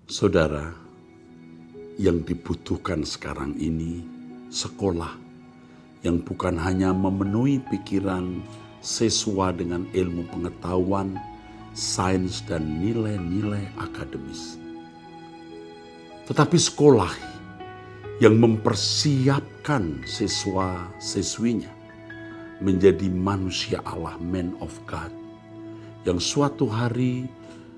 Saudara, yang dibutuhkan sekarang ini sekolah yang bukan hanya memenuhi pikiran siswa dengan ilmu pengetahuan, sains, dan nilai-nilai akademis. Tetapi sekolah yang mempersiapkan siswa-siswinya menjadi manusia Allah, man of God, yang suatu hari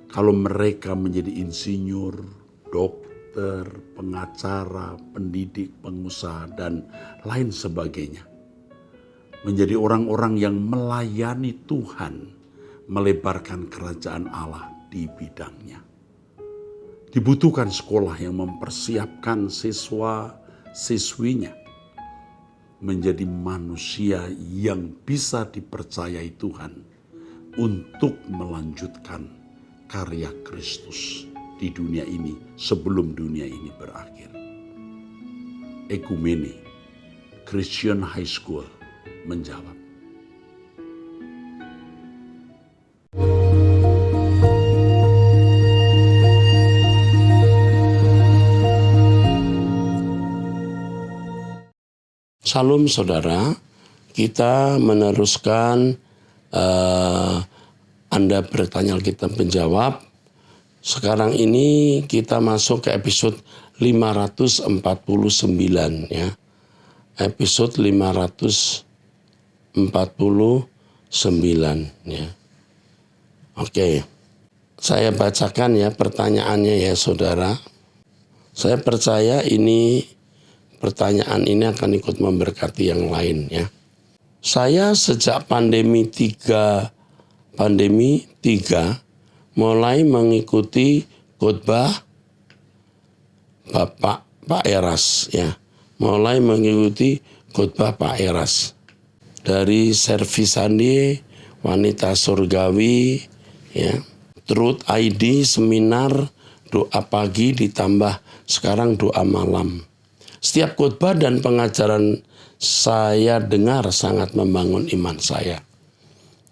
kalau mereka menjadi insinyur, dokter, pengacara, pendidik, pengusaha, dan lain sebagainya, menjadi orang-orang yang melayani Tuhan, melebarkan kerajaan Allah di bidangnya. Dibutuhkan sekolah yang mempersiapkan siswa-siswinya menjadi manusia yang bisa dipercayai Tuhan untuk melanjutkan karya Kristus di dunia ini sebelum dunia ini berakhir. Ekumene Christian High School menjawab. Salam saudara, kita meneruskan Anda bertanya kita menjawab. Sekarang ini kita masuk ke episode 549 ya. Episode 549 ya. Oke. Saya bacakan ya pertanyaannya ya saudara. Saya percaya pertanyaan ini akan ikut memberkati yang lain ya. Saya sejak pandemi 3 mulai mengikuti khotbah Pak Eras ya. Mulai mengikuti khotbah Pak Eras dari Servis Sunday, Wanita Surgawi ya, Truth ID, seminar, doa pagi ditambah sekarang doa malam. Setiap khotbah dan pengajaran saya dengar sangat membangun iman saya.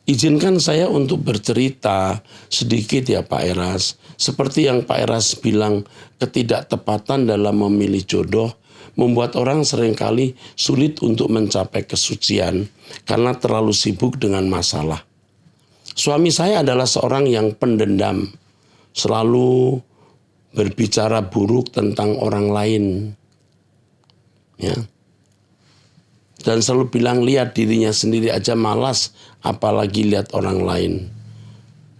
Izinkan saya untuk bercerita sedikit ya Pak Eras. Seperti yang Pak Eras bilang, ketidaktepatan dalam memilih jodoh membuat orang seringkali sulit untuk mencapai kesucian karena terlalu sibuk dengan masalah. Suami saya adalah seorang yang pendendam, selalu berbicara buruk tentang orang lain. Ya. Dan selalu bilang lihat dirinya sendiri aja malas, apalagi lihat orang lain.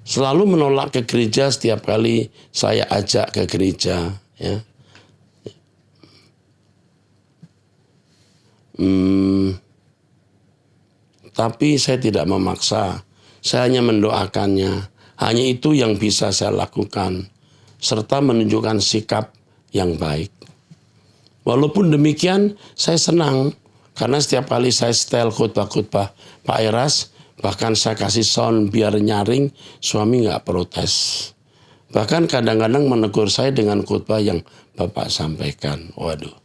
Selalu menolak ke gereja setiap kali saya ajak ke gereja. Ya. Tapi saya tidak memaksa, saya hanya mendoakannya. Hanya itu yang bisa saya lakukan, serta menunjukkan sikap yang baik. Walaupun demikian, saya senang. Karena setiap kali saya setel khotbah-khotbah Pak Eras, bahkan saya kasih sound biar nyaring, suami nggak protes. Bahkan kadang-kadang menegur saya dengan khotbah yang Bapak sampaikan. Waduh,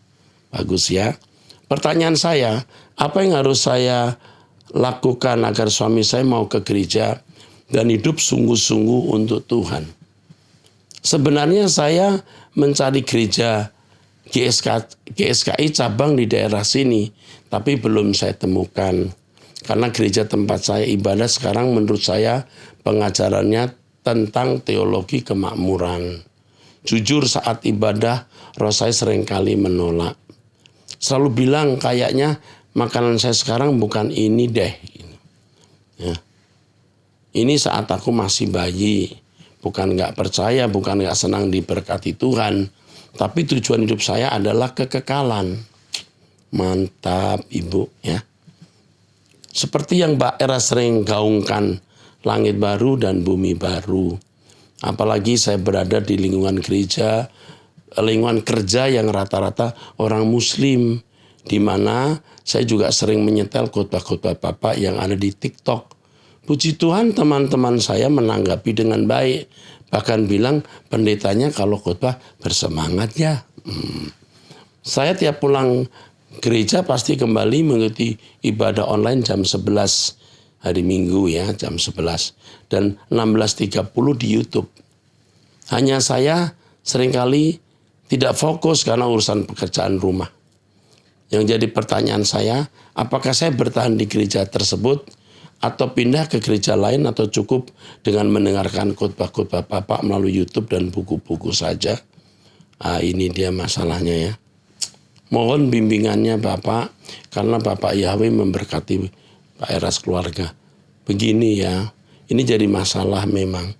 bagus ya. Pertanyaan saya, apa yang harus saya lakukan agar suami saya mau ke gereja dan hidup sungguh-sungguh untuk Tuhan? Sebenarnya saya mencari gereja GSKI cabang di daerah sini, tapi belum saya temukan. Karena gereja tempat saya ibadah sekarang menurut saya pengajarannya tentang teologi kemakmuran. Jujur saat ibadah, roh saya seringkali menolak. Selalu bilang kayaknya makanan saya sekarang bukan ini deh. Ya. Ini saat aku masih bayi, bukan nggak percaya, bukan nggak senang diberkati Tuhan. Tapi tujuan hidup saya adalah kekekalan. Mantap Ibu ya. Seperti yang Mbak Eras sering gaungkan, langit baru dan bumi baru. Apalagi saya berada di lingkungan gereja, lingkungan kerja yang rata-rata orang muslim. Di mana saya juga sering menyetel khotbah-khotbah Bapak yang ada di TikTok. Puji Tuhan teman-teman saya menanggapi dengan baik. Bahkan bilang pendetanya kalau khotbah bersemangat ya. Saya tiap pulang gereja pasti kembali mengikuti ibadah online jam 11 hari Minggu ya, jam 11. Dan 16.30 di YouTube. Hanya saya seringkali tidak fokus karena urusan pekerjaan rumah. Yang jadi pertanyaan saya, apakah saya bertahan di gereja tersebut atau pindah ke gereja lain atau cukup dengan mendengarkan khotbah-khotbah Bapak melalui YouTube dan buku-buku saja? Ini dia masalahnya ya. Mohon bimbingannya Bapak, karena Bapak Yahweh memberkati Pak Eras keluarga. Begini ya, ini jadi masalah memang.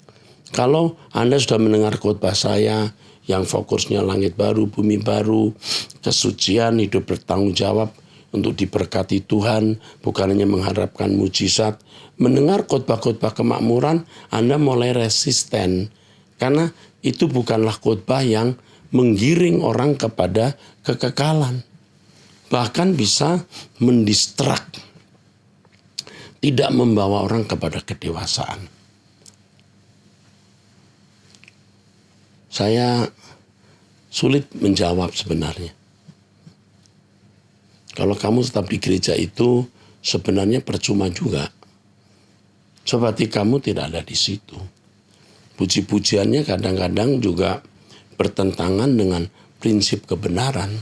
Kalau Anda sudah mendengar khotbah saya yang fokusnya langit baru, bumi baru, kesucian, hidup bertanggung jawab untuk diberkati Tuhan, bukan hanya mengharapkan mujizat. Mendengar khotbah-khotbah kemakmuran, Anda mulai resisten. Karena itu bukanlah khotbah yang menggiring orang kepada kekekalan. Bahkan bisa mendistrak. Tidak membawa orang kepada kedewasaan. Saya sulit menjawab sebenarnya. Kalau kamu tetap di gereja itu sebenarnya percuma juga. Seperti kamu tidak ada di situ. Puji-pujiannya kadang-kadang juga bertentangan dengan prinsip kebenaran.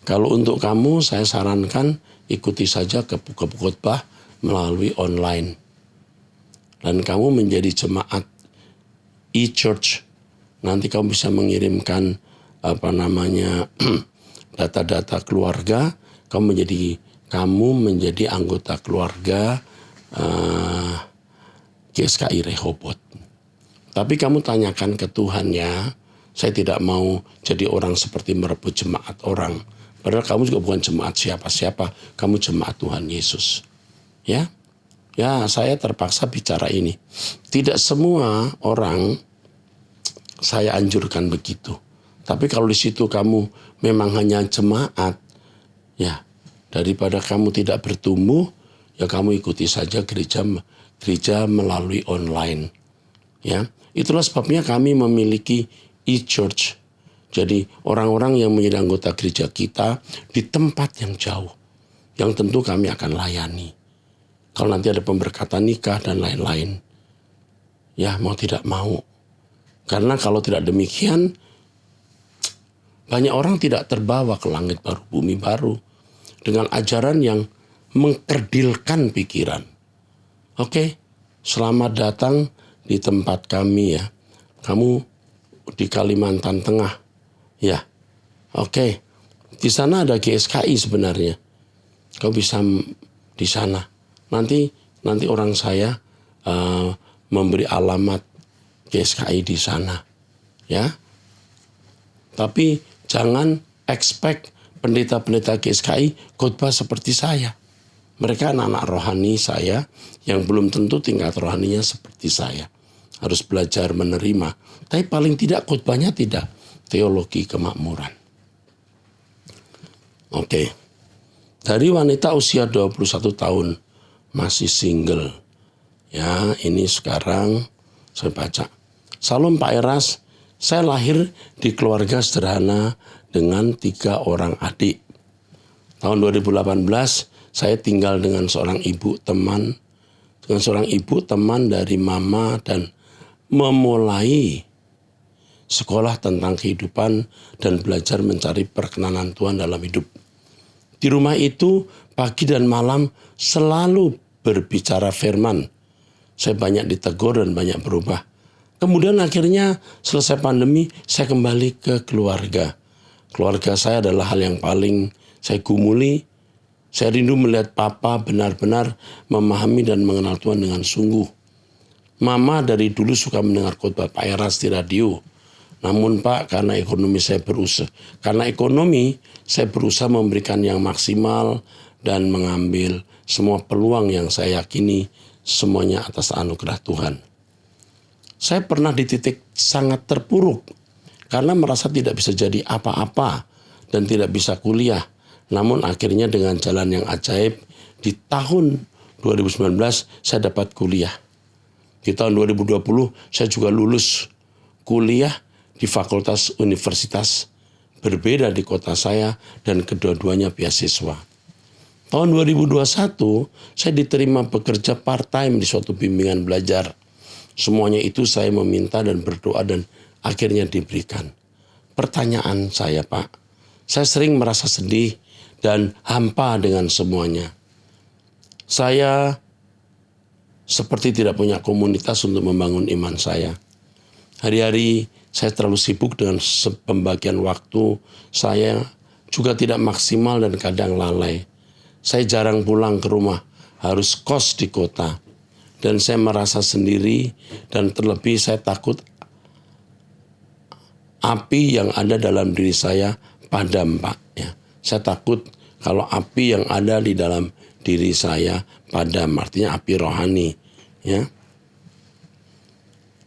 Kalau untuk kamu saya sarankan ikuti saja ke khotbah melalui online. Dan kamu menjadi jemaat e-church. Nanti kamu bisa mengirimkan data-data keluarga. Kamu menjadi anggota keluarga GSKI Rehoboth. Tapi kamu tanyakan ke Tuhan ya, saya tidak mau jadi orang seperti merebut jemaat orang. Padahal kamu juga bukan jemaat siapa-siapa, kamu jemaat Tuhan Yesus. Ya, saya terpaksa bicara ini. Tidak semua orang saya anjurkan begitu. Tapi kalau di situ kamu memang hanya jemaat, ya daripada kamu tidak bertumbuh, ya kamu ikuti saja gereja melalui online. Ya, itulah sebabnya kami memiliki e-church. Jadi orang-orang yang menjadi anggota gereja kita di tempat yang jauh, yang tentu kami akan layani. Kalau nanti ada pemberkatan nikah dan lain-lain, ya mau tidak mau. Karena kalau tidak demikian, banyak orang tidak terbawa ke langit baru, bumi baru, dengan ajaran yang mengkerdilkan pikiran. Oke, selamat datang di tempat kami ya. Kamu di Kalimantan Tengah. Ya. Oke. Di sana ada GSKI sebenarnya. Kau bisa di sana. Nanti orang saya memberi alamat GSKI di sana. Ya. Tapi jangan expect pendeta-pendeta GSKI khotbah seperti saya. Mereka anak-anak rohani saya yang belum tentu tingkat rohaninya seperti saya. Harus belajar menerima. Tapi paling tidak khotbahnya tidak teologi kemakmuran. Oke. Dari wanita usia 21 tahun masih single. Ya, ini sekarang saya baca. Salam Pak Eras, saya lahir di keluarga sederhana dengan 3 orang adik. Tahun 2018 saya tinggal dengan seorang ibu teman dari mama dan memulai sekolah tentang kehidupan dan belajar mencari perkenanan Tuhan dalam hidup. Di rumah itu pagi dan malam selalu berbicara firman. Saya banyak ditegur dan banyak berubah. Kemudian akhirnya selesai pandemi saya kembali ke keluarga. Keluarga saya adalah hal yang paling saya gumuli. Saya rindu melihat papa benar-benar memahami dan mengenal Tuhan dengan sungguh. Mama dari dulu suka mendengar khotbah Pak Eras di radio. Namun Pak, karena ekonomi saya berusaha memberikan yang maksimal dan mengambil semua peluang yang saya yakini semuanya atas anugerah Tuhan. Saya pernah di titik sangat terpuruk karena merasa tidak bisa jadi apa-apa dan tidak bisa kuliah. Namun akhirnya dengan jalan yang ajaib di tahun 2019 saya dapat kuliah. Di tahun 2020 saya juga lulus kuliah di fakultas universitas berbeda di kota saya dan kedua-duanya beasiswa. Tahun 2021 saya diterima bekerja part-time di suatu bimbingan belajar. Semuanya itu saya meminta dan berdoa dan akhirnya diberikan. Pertanyaan saya, Pak, saya sering merasa sedih dan hampa dengan semuanya. Saya seperti tidak punya komunitas untuk membangun iman saya. Hari-hari saya terlalu sibuk dengan pembagian waktu. Saya juga tidak maksimal dan kadang lalai. Saya jarang pulang ke rumah, harus kos di kota. Dan saya merasa sendiri dan terlebih saya takut api yang ada dalam diri saya padam, Pak. Ya. Saya takut kalau api yang ada di dalam diri saya padam, artinya api rohani. Ya.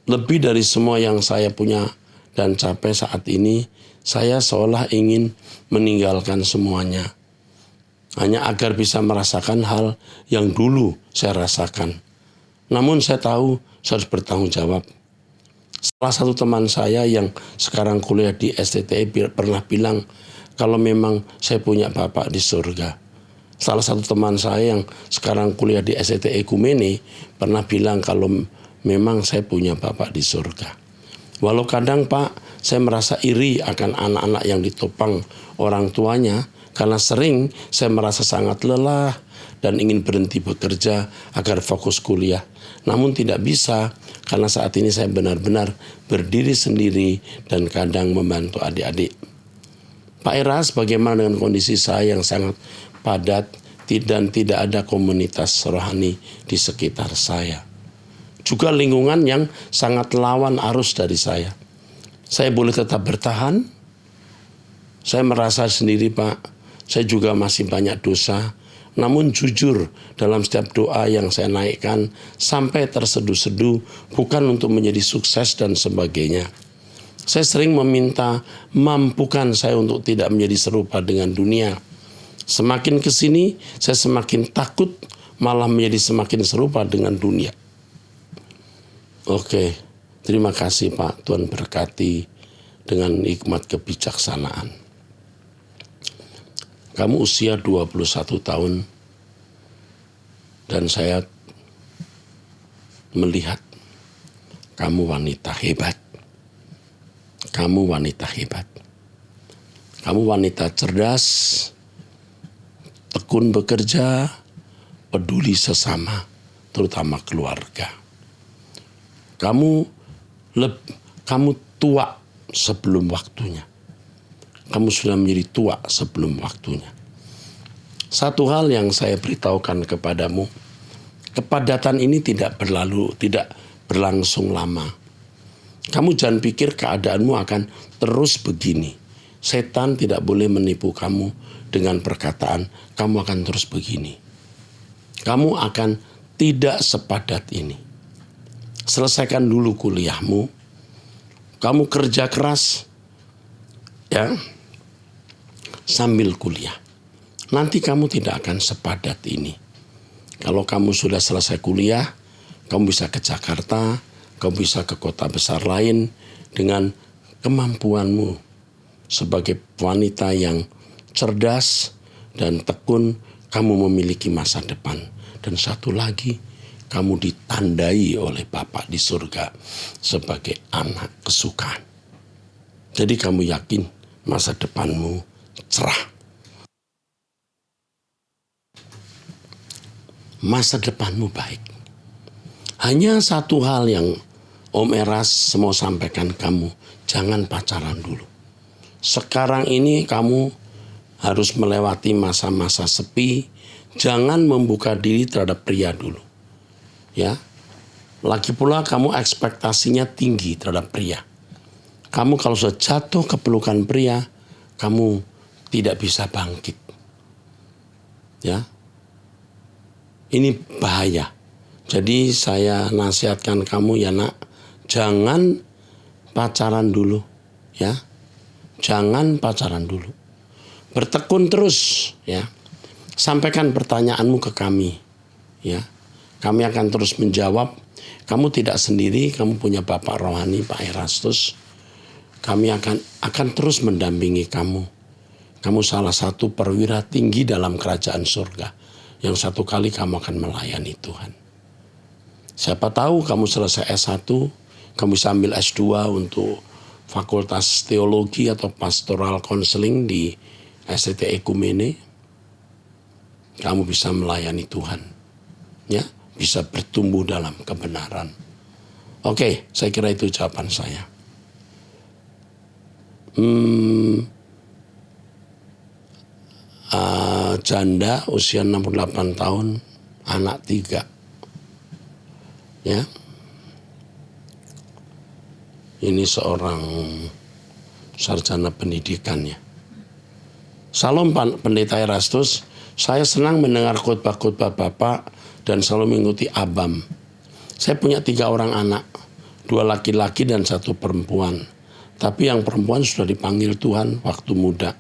Lebih dari semua yang saya punya dan capai saat ini, saya seolah ingin meninggalkan semuanya. Hanya agar bisa merasakan hal yang dulu saya rasakan. Namun saya tahu saya harus bertanggung jawab. Salah satu teman saya yang sekarang kuliah di STTI pernah bilang kalau memang saya punya Bapak di surga. Salah satu teman saya yang sekarang kuliah di STTI Ekumene pernah bilang kalau memang saya punya Bapak di surga. Walau kadang, Pak, saya merasa iri akan anak-anak yang ditopang orang tuanya karena sering saya merasa sangat lelah dan ingin berhenti bekerja agar fokus kuliah. Namun tidak bisa karena saat ini saya benar-benar berdiri sendiri dan kadang membantu adik-adik. Pak Eras, bagaimana dengan kondisi saya yang sangat padat dan tidak ada komunitas rohani di sekitar saya? Juga lingkungan yang sangat lawan arus dari saya. Saya boleh tetap bertahan? Saya merasa sendiri, Pak, saya juga masih banyak dosa. Namun jujur dalam setiap doa yang saya naikkan sampai terseduh-seduh bukan untuk menjadi sukses dan sebagainya. Saya sering meminta mampukan saya untuk tidak menjadi serupa dengan dunia. Semakin kesini saya semakin takut malah menjadi semakin serupa dengan dunia. Oke, terima kasih Pak, Tuhan berkati dengan hikmat kebijaksanaan. Kamu usia 21 tahun dan saya melihat kamu wanita hebat. Kamu wanita hebat. Kamu wanita cerdas, tekun bekerja, peduli sesama, terutama keluarga. Kamu tua sebelum waktunya. Kamu sudah menjadi tua sebelum waktunya. Satu hal yang saya beritahukan kepadamu, kepadatan ini tidak berlangsung lama. Kamu jangan pikir keadaanmu akan terus begini. Setan tidak boleh menipu kamu dengan perkataan, kamu akan terus begini. Kamu akan tidak sepadat ini. Selesaikan dulu kuliahmu. Kamu kerja keras, ya, sambil kuliah. Nanti kamu tidak akan sepadat ini. Kalau kamu sudah selesai kuliah, kamu bisa ke Jakarta, kamu bisa ke kota besar lain dengan kemampuanmu sebagai wanita yang cerdas dan tekun. Kamu memiliki masa depan. Dan satu lagi, kamu ditandai oleh Bapa di surga sebagai anak kesukaan. Jadi kamu yakin masa depanmu cerah. Masa depanmu baik. Hanya satu hal yang Om Eras mau sampaikan kamu, jangan pacaran dulu. Sekarang ini kamu harus melewati masa-masa sepi, jangan membuka diri terhadap pria dulu. Ya. Lagi pula kamu ekspektasinya tinggi terhadap pria. Kamu kalau sudah jatuh ke pelukan pria, kamu tidak bisa bangkit. Ya. Ini bahaya. Jadi saya nasihatkan kamu ya nak, jangan pacaran dulu. Ya. Jangan pacaran dulu. Bertekun terus, ya. Sampaikan pertanyaanmu ke kami. Ya. Kami akan terus menjawab. Kamu tidak sendiri, kamu punya Bapak Rohani, Pak Erastus. Kami akan terus mendampingi kamu. Kamu salah satu perwira tinggi dalam kerajaan surga. Yang satu kali kamu akan melayani Tuhan. Siapa tahu kamu selesai S1, kamu bisa ambil S2 untuk Fakultas Teologi atau Pastoral Counseling di STT Ekumene. Kamu bisa melayani Tuhan, ya, bisa bertumbuh dalam kebenaran. Oke, saya kira itu jawaban saya. Janda usia 68 tahun, anak 3. Ya. Ini seorang sarjana pendidikan ya. Salam Pendeta Erastus, saya senang mendengar khotbah-khotbah Bapak dan selalu mengikuti ABAM. Saya punya 3 orang anak, 2 laki-laki dan 1 perempuan. Tapi yang perempuan sudah dipanggil Tuhan waktu muda.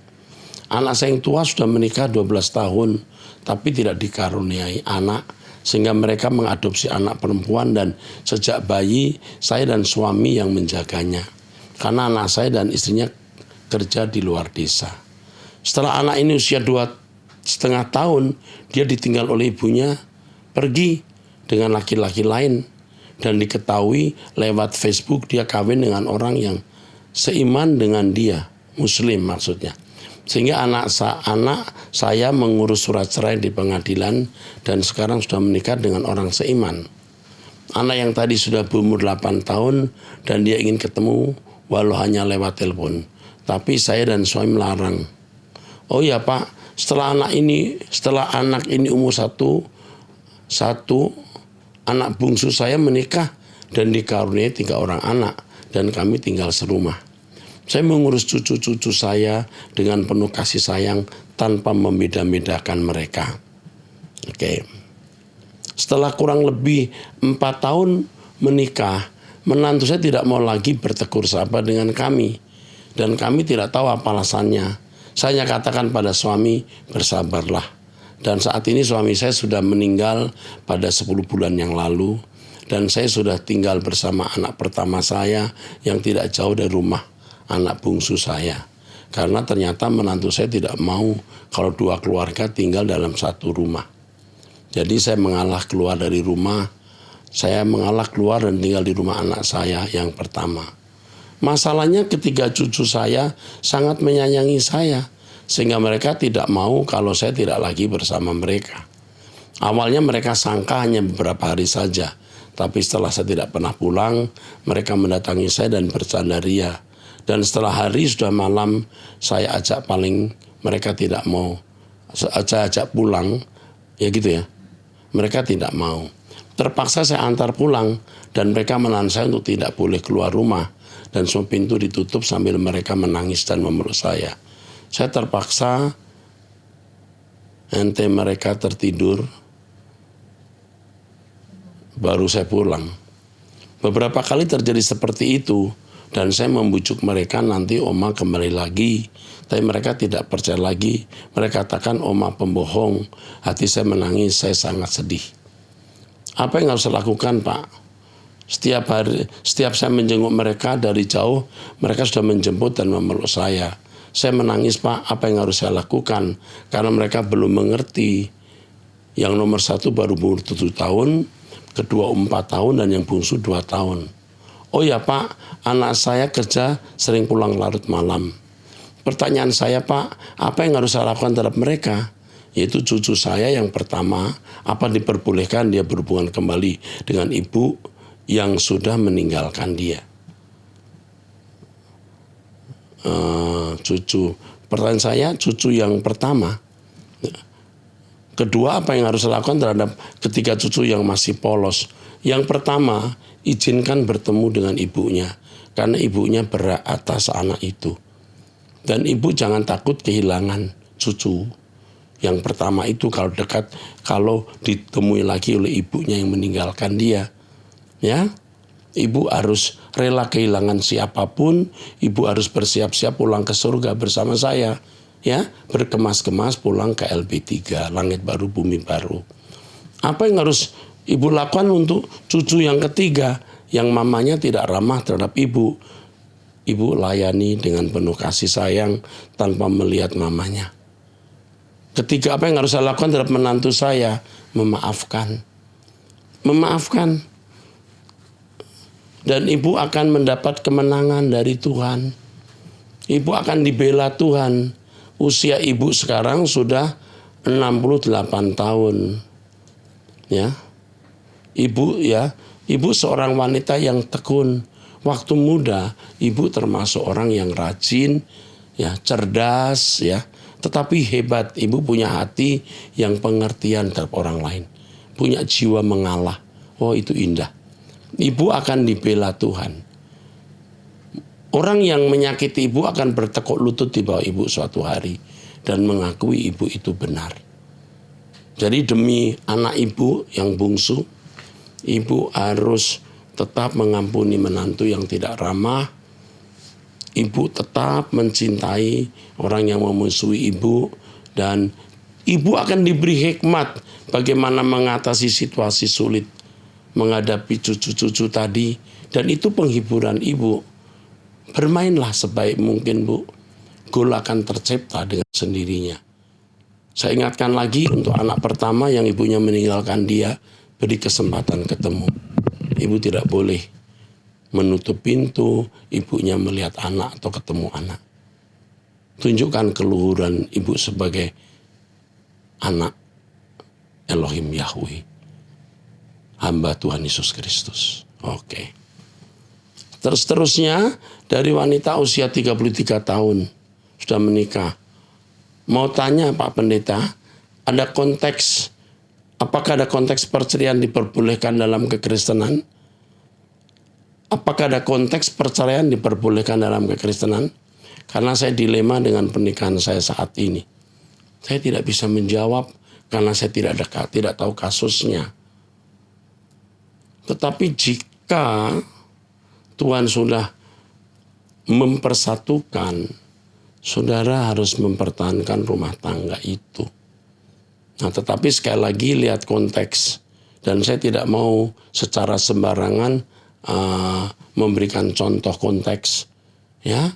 Anak saya yang tua sudah menikah 12 tahun, tapi tidak dikaruniai anak, sehingga mereka mengadopsi anak perempuan dan sejak bayi saya dan suami yang menjaganya. Karena anak saya dan istrinya kerja di luar desa. Setelah anak ini usia 2,5 tahun, dia ditinggal oleh ibunya, pergi dengan laki-laki lain. Dan diketahui lewat Facebook dia kawin dengan orang yang seiman dengan dia, Muslim maksudnya. Sehingga anak saya mengurus surat cerai di pengadilan dan sekarang sudah menikah dengan orang seiman. Anak yang tadi sudah berumur 8 tahun dan dia ingin ketemu walau hanya lewat telepon. Tapi saya dan suami melarang. Oh ya Pak, setelah anak ini umur 1, anak bungsu saya menikah dan dikaruniai 3 orang anak dan kami tinggal serumah. Saya mengurus cucu-cucu saya dengan penuh kasih sayang tanpa membeda-bedakan mereka. Oke. Setelah kurang lebih 4 tahun menikah, menantu saya tidak mau lagi bertegur sapa dengan kami. Dan kami tidak tahu apa alasannya. Saya katakan pada suami, bersabarlah. Dan saat ini suami saya sudah meninggal pada 10 bulan yang lalu. Dan saya sudah tinggal bersama anak pertama saya yang tidak jauh dari rumah anak bungsu saya. Karena ternyata menantu saya tidak mau kalau 2 keluarga tinggal dalam 1 rumah. Jadi saya mengalah keluar dari rumah. Saya mengalah keluar dan tinggal di rumah anak saya yang pertama. Masalahnya ketiga cucu saya sangat menyayangi saya. Sehingga mereka tidak mau kalau saya tidak lagi bersama mereka. Awalnya mereka sangka hanya beberapa hari saja. Tapi setelah saya tidak pernah pulang, mereka mendatangi saya dan bercanda ria. Dan setelah hari sudah malam, saya ajak mereka tidak mau. Saya ajak pulang, ya gitu ya. Mereka tidak mau. Terpaksa saya antar pulang dan mereka menahan saya untuk tidak boleh keluar rumah. Dan semua pintu ditutup sambil mereka menangis dan memeluk saya. Saya terpaksa, ente mereka tertidur, baru saya pulang. Beberapa kali terjadi seperti itu. Dan saya membujuk mereka nanti Oma kembali lagi. Tapi mereka tidak percaya lagi. Mereka katakan Oma pembohong. Hati saya menangis, saya sangat sedih. Apa yang harus saya lakukan Pak? Setiap saya menjenguk mereka dari jauh, mereka sudah menjemput dan memeluk saya. Saya menangis Pak, apa yang harus saya lakukan? Karena mereka belum mengerti. Yang nomor 1 baru umur 7 tahun, kedua 4 tahun, dan yang bungsu 2 tahun. Oh ya Pak, anak saya kerja sering pulang larut malam. Pertanyaan saya Pak, apa yang harus saya lakukan terhadap mereka? Yaitu cucu saya yang pertama, apa diperbolehkan dia berhubungan kembali dengan ibu yang sudah meninggalkan dia? Pertanyaan saya, cucu yang pertama. Kedua, apa yang harus saya lakukan terhadap ketiga cucu yang masih polos? Yang pertama, izinkan bertemu dengan ibunya. Karena ibunya berhak atas anak itu. Dan ibu jangan takut kehilangan cucu. Yang pertama itu kalau ditemui lagi oleh ibunya yang meninggalkan dia. Ya, ibu harus rela kehilangan siapapun. Ibu harus bersiap-siap pulang ke surga bersama saya. Ya, berkemas-kemas pulang ke LB3, langit baru, bumi baru. Apa yang harus ibu lakukan untuk cucu yang ketiga yang mamanya tidak ramah terhadap ibu? Ibu layani dengan penuh kasih sayang tanpa melihat mamanya. Ketiga, apa yang harus saya lakukan terhadap menantu saya? Memaafkan. Memaafkan. Dan ibu akan mendapat kemenangan dari Tuhan. Ibu akan dibela Tuhan. Usia ibu sekarang sudah 68 tahun. Ya. Ibu seorang wanita yang tekun. Waktu muda, ibu termasuk orang yang rajin, ya, cerdas, ya. Tetapi hebat, ibu punya hati yang pengertian terhadap orang lain. Punya jiwa mengalah. Oh, itu indah. Ibu akan dibela Tuhan. Orang yang menyakiti ibu akan bertekuk lutut di bawah ibu suatu hari dan mengakui ibu itu benar. Jadi demi anak ibu yang bungsu, ibu harus tetap mengampuni menantu yang tidak ramah. Ibu tetap mencintai orang yang memusuhi ibu, dan ibu akan diberi hikmat bagaimana mengatasi situasi sulit, menghadapi cucu-cucu tadi, dan itu penghiburan ibu. Bermainlah sebaik mungkin, Bu. Gol akan tercipta dengan sendirinya. Saya ingatkan lagi untuk anak pertama yang ibunya meninggalkan dia, beri kesempatan ketemu. Ibu tidak boleh menutup pintu ibunya melihat anak atau ketemu anak. Tunjukkan keluhuran ibu sebagai anak Elohim Yahweh, hamba Tuhan Yesus Kristus. Oke. Terus-terusnya dari wanita usia 33 tahun sudah menikah. Mau tanya Pak Pendeta, apakah ada konteks perceraian diperbolehkan dalam kekristenan? Apakah ada konteks perceraian diperbolehkan dalam kekristenan? Karena saya dilema dengan pernikahan saya saat ini. Saya tidak bisa menjawab karena saya tidak tahu kasusnya. Tetapi jika Tuhan sudah mempersatukan, saudara harus mempertahankan rumah tangga itu. Nah, tetapi sekali lagi lihat konteks. Dan saya tidak mau secara sembarangan memberikan contoh konteks. Ya,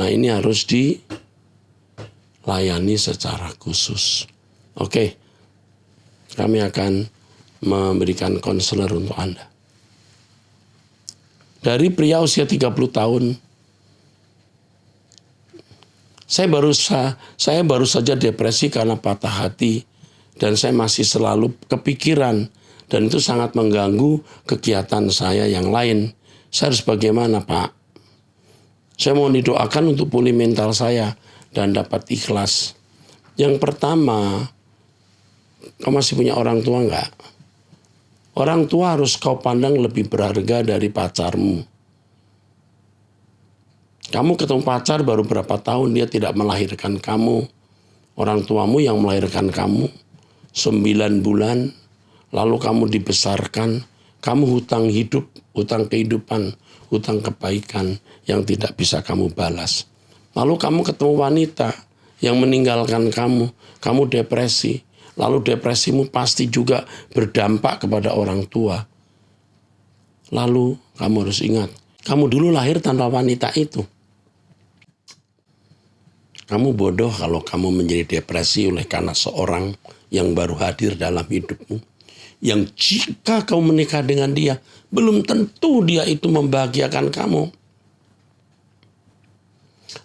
nah ini harus dilayani secara khusus. Oke, kami akan memberikan konselor untuk Anda. Dari pria usia 30 tahun, saya baru saja depresi karena patah hati, dan saya masih selalu kepikiran, dan itu sangat mengganggu kegiatan saya yang lain. Saya harus bagaimana, Pak? Saya mau didoakan untuk pulih mental saya dan dapat ikhlas. Yang pertama, kau masih punya orang tua enggak? Orang tua harus kau pandang lebih berharga dari pacarmu. Kamu ketemu pacar baru berapa tahun, dia tidak melahirkan kamu. Orang tuamu yang melahirkan kamu 9 bulan, lalu kamu dibesarkan, kamu hutang hidup, hutang kehidupan, hutang kebaikan yang tidak bisa kamu balas. Lalu kamu ketemu wanita yang meninggalkan kamu depresi. Lalu depresimu pasti juga berdampak kepada orang tua. Lalu kamu harus ingat, kamu dulu lahir tanpa wanita itu. Kamu bodoh kalau kamu menjadi depresi oleh karena seorang yang baru hadir dalam hidupmu. Yang jika kau menikah dengan dia, belum tentu dia itu membahagiakan kamu.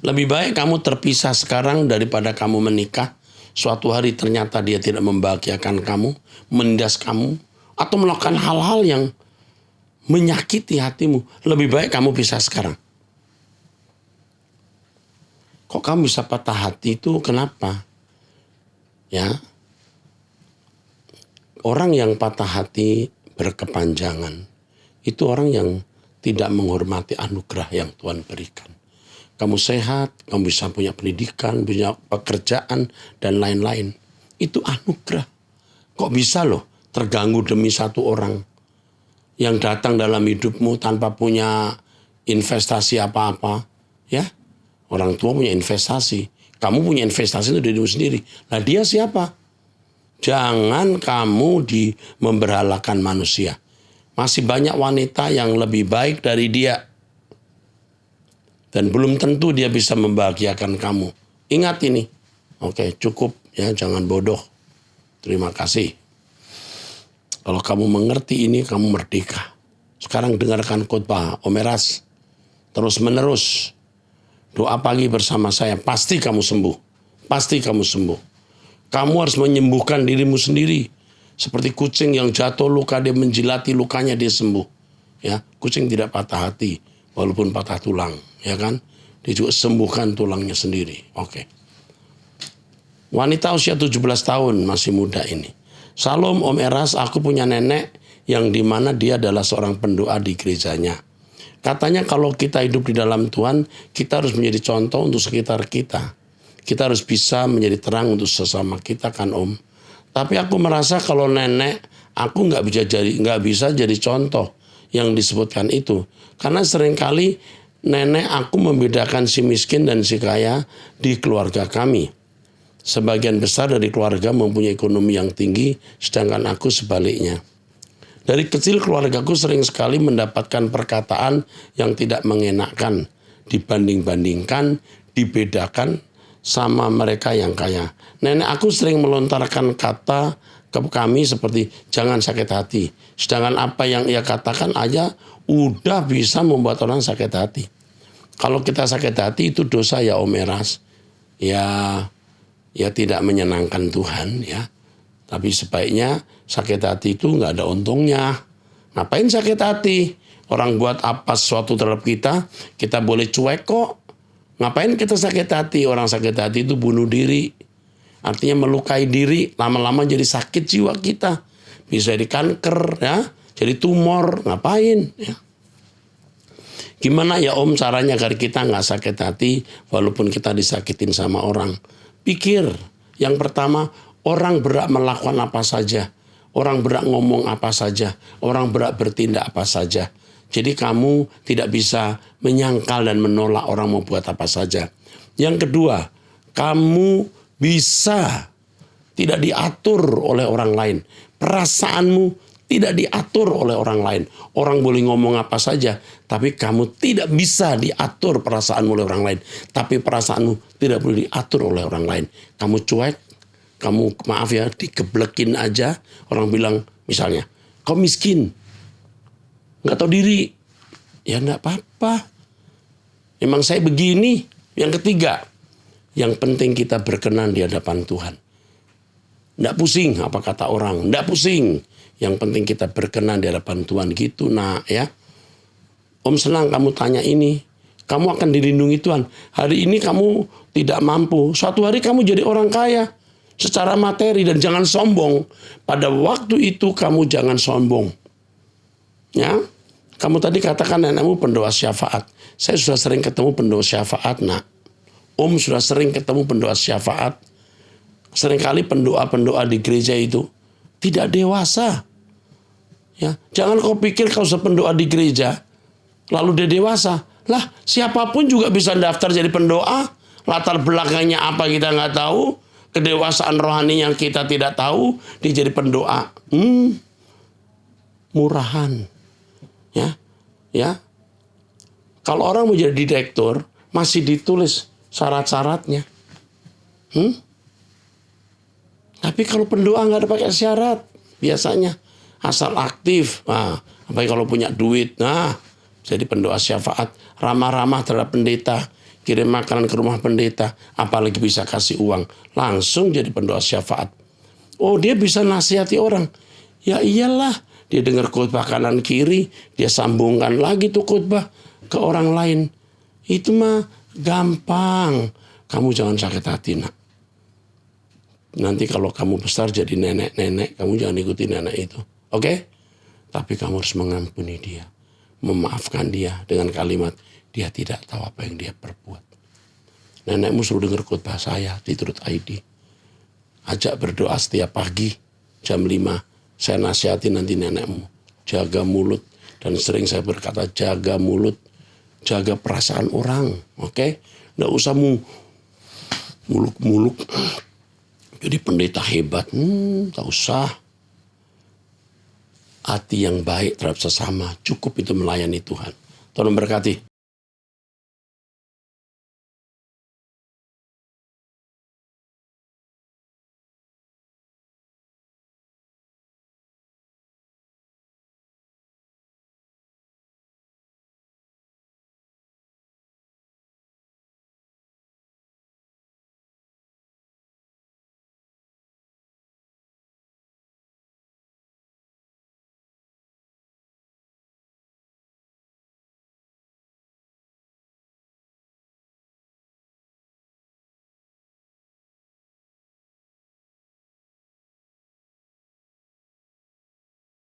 Lebih baik kamu terpisah sekarang daripada kamu menikah. Suatu hari ternyata dia tidak membahagiakan kamu, menindas kamu, atau melakukan hal-hal yang menyakiti hatimu. Lebih baik kamu pisah sekarang. Kok kamu bisa patah hati itu kenapa? Ya, orang yang patah hati berkepanjangan, itu orang yang tidak menghormati anugerah yang Tuhan berikan. Kamu sehat, kamu bisa punya pendidikan, punya pekerjaan, dan lain-lain. Itu anugerah. Kok bisa loh terganggu demi satu orang yang datang dalam hidupmu tanpa punya investasi apa-apa. Ya, orang tua punya investasi. Kamu punya investasi itu dirimu sendiri. Nah, dia siapa? Jangan kamu memberhalakan manusia. Masih banyak wanita yang lebih baik dari dia. Dan belum tentu dia bisa membahagiakan kamu. Ingat ini. Oke, cukup ya, jangan bodoh. Terima kasih. Kalau kamu mengerti ini, kamu merdeka. Sekarang dengarkan khotbah Om Eras. Terus menerus. Doa pagi bersama saya. Pasti kamu sembuh. Pasti kamu sembuh. Kamu harus menyembuhkan dirimu sendiri. Seperti kucing yang jatuh luka, dia menjilati lukanya, dia sembuh. Ya, kucing tidak patah hati. Walaupun patah tulang. Ya kan? Dia juga sembuhkan tulangnya sendiri. Oke. Wanita usia 17 tahun, masih muda ini. Salam Om Eras, aku punya nenek yang dimana dia adalah seorang pendoa di gerejanya. Katanya kalau kita hidup di dalam Tuhan, kita harus menjadi contoh untuk sekitar kita. Kita harus bisa menjadi terang untuk sesama kita kan Om. Tapi aku merasa kalau nenek, aku nggak bisa jadi contoh yang disebutkan itu. Karena seringkali nenek aku membedakan si miskin dan si kaya di keluarga kami. Sebagian besar dari keluarga mempunyai ekonomi yang tinggi, sedangkan aku sebaliknya. Dari kecil keluargaku sering sekali mendapatkan perkataan yang tidak mengenakkan, dibanding-bandingkan, dibedakan sama mereka yang kaya. Nenek aku sering melontarkan kata ke kami seperti jangan sakit hati. Sedangkan apa yang ia katakan aja udah bisa membuat orang sakit hati. Kalau kita sakit hati itu dosa ya Om Eras. Ya tidak menyenangkan Tuhan ya. Tapi sebaiknya sakit hati itu nggak ada untungnya. Ngapain sakit hati? Orang buat apa sesuatu terhadap kita boleh cuek kok. Ngapain kita sakit hati? Orang sakit hati itu bunuh diri. Artinya melukai diri, lama-lama jadi sakit jiwa kita. Bisa jadi kanker ya, jadi tumor, ngapain ya. Gimana ya Om caranya agar kita nggak sakit hati walaupun kita disakitin sama orang? Pikir, yang pertama, orang berhak melakukan apa saja. Orang berhak ngomong apa saja. Orang berhak bertindak apa saja. Jadi kamu tidak bisa menyangkal dan menolak orang mau buat apa saja. Yang kedua, kamu bisa tidak diatur oleh orang lain. Perasaanmu tidak diatur oleh orang lain. Orang boleh ngomong apa saja, tapi kamu tidak bisa diatur perasaanmu oleh orang lain. Tapi perasaanmu tidak boleh diatur oleh orang lain. Kamu cuek, kamu maaf ya, digeblekin aja. Orang bilang misalnya, kau miskin, nggak tahu diri. Ya nggak apa-apa. Emang saya begini. Yang ketiga, yang penting kita berkenan di hadapan Tuhan. Nggak pusing apa kata orang, nggak pusing. Yang penting kita berkenan di hadapan Tuhan gitu nak ya. Om senang kamu tanya ini. Kamu akan dilindungi Tuhan. Hari ini kamu tidak mampu. Suatu hari kamu jadi orang kaya. Secara materi dan jangan sombong. Pada waktu itu kamu jangan sombong. Ya. Kamu tadi katakan nenekmu pendoa syafaat. Saya sudah sering ketemu pendoa syafaat nak. Om sudah sering ketemu pendoa syafaat. Seringkali pendoa-pendoa di gereja itu tidak dewasa. Ya, jangan kau pikir kau sependoa di gereja, lalu dia dewasa. Lah, siapapun juga bisa daftar jadi pendoa. Latar belakangnya apa kita nggak tahu. Kedewasaan rohani yang kita tidak tahu, dia jadi pendoa. Murahan. Ya. Kalau orang mau jadi direktur, masih ditulis syarat-syaratnya. Tapi kalau pendoa nggak ada pakai syarat, biasanya. Asal aktif, apalagi kalau punya duit, jadi pendoa syafaat, ramah-ramah terhadap pendeta, kirim makanan ke rumah pendeta, apalagi bisa kasih uang, langsung jadi pendoa syafaat. Oh dia bisa nasihati orang, ya iyalah, dia dengar khotbah kanan kiri, dia sambungkan lagi tuh khotbah ke orang lain, itu mah gampang. Kamu jangan sakit hati nak. Nanti kalau kamu besar jadi nenek-nenek, kamu jangan ikuti nenek itu. Oke? Tapi kamu harus mengampuni dia. Memaafkan dia dengan kalimat, dia tidak tahu apa yang dia perbuat. Nenekmu suruh dengar khotbah saya di Truth ID. Ajak berdoa setiap pagi jam 5. Saya nasihati nanti nenekmu. Jaga mulut. Dan sering saya berkata jaga mulut. Jaga perasaan orang. Oke? Nggak usah muluk-muluk. Jadi pendeta hebat. Tak usah. Hati yang baik terhadap sesama. Cukup itu melayani Tuhan. Tuhan memberkati.